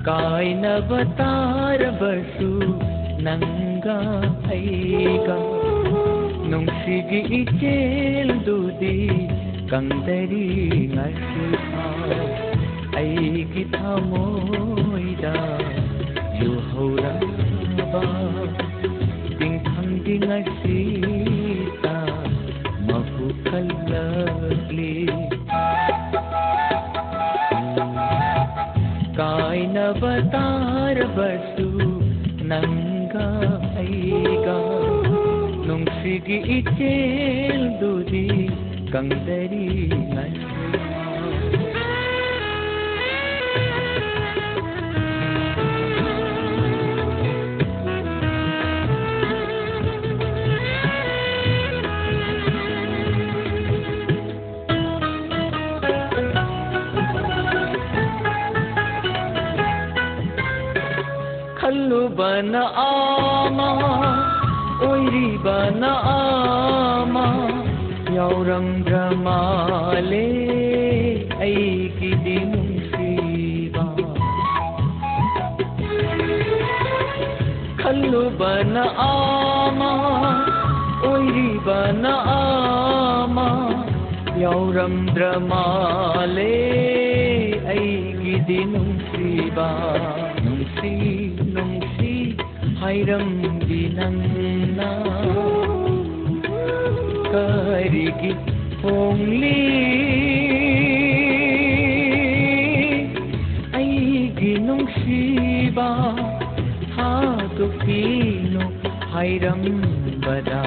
ꯀꯥꯏꯅꯕ ꯇꯥꯔꯕꯁꯨ ꯅꯪꯒ ꯑꯩꯒ ꯅꯨꯡꯁꯤꯒꯤ ꯏꯆꯦꯜꯗꯨꯗꯤ ꯀꯪꯗꯔꯤ ꯉꯁꯤ ꯐꯥꯎ ꯑꯩꯒꯤ ꯊꯃꯣꯏꯗ ꯌꯨꯍꯧꯔꯕ ꯇꯤꯡꯈꯪꯗꯤ ꯉꯁꯤꯇ ꯃꯍꯨ ꯀꯜꯂꯛꯂꯤ ꯀꯥꯏꯅꯕ ꯇꯥꯔꯕꯁꯨ ꯅꯪꯒ ꯑꯩꯒ ꯅꯨꯡꯁꯤꯒꯤ ꯏꯆꯦꯜꯗꯨꯗꯤ ꯀꯪꯗꯔꯤ ꯉꯁꯤ खल्लुबना आमा ओइरिबना आमा यावरंद्रमाले अैगिदि नुंसीबा खल्लुबना आमा ओइरिबना आमा यावरंद्रमाले अैगिदि नुंसीबा नुंसी हायरंदी नन्ना करिगी होंगली अैगी नुंसीबा हादुकीनो हायरंबदा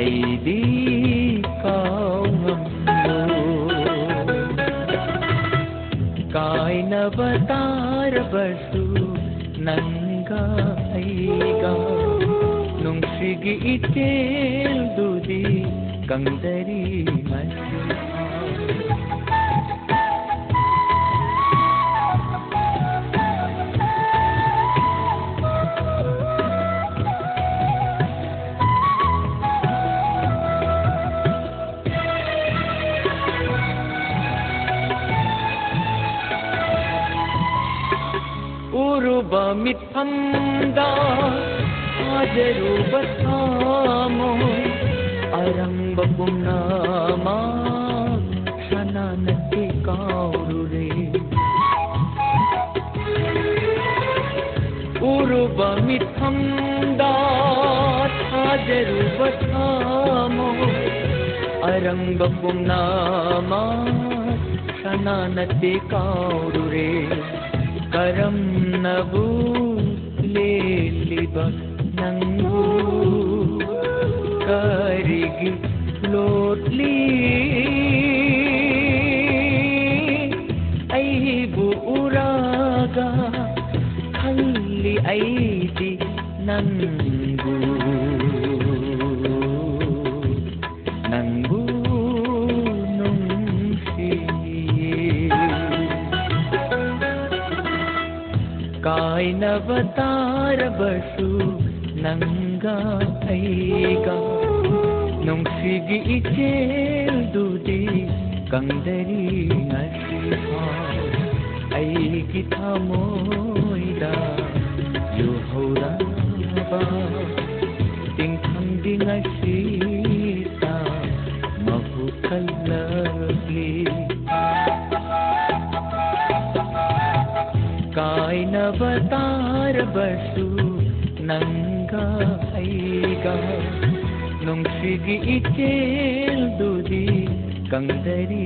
अैदी कायनब तारबसु नंगा अैगा नुंसिगी इचेल्दुदी कंदरी मसी उरुबा मित्फंदा हाजरुबा थामो अरंब पुनामा शनानते काउरुरे उरुबा मित्फंदा हाजरुबा थामो अरंब पुनामा शनानते काउरुरे करम नबू ले लिबा नंगू करिगी लोटली अईबू उरागा खल्ली अईदी नंगू नंगू कायनब तारबसु नंगा अैगा नुंसिगी इचेल्दुदी कंदरी ngasi फाव अैगी थमोइदा युहौरबा तिंखंदी ngasiता महु कल्लगली कायनब तारबसु नंगा अैगा नुंसिगी इचेल्दुदी कंदरी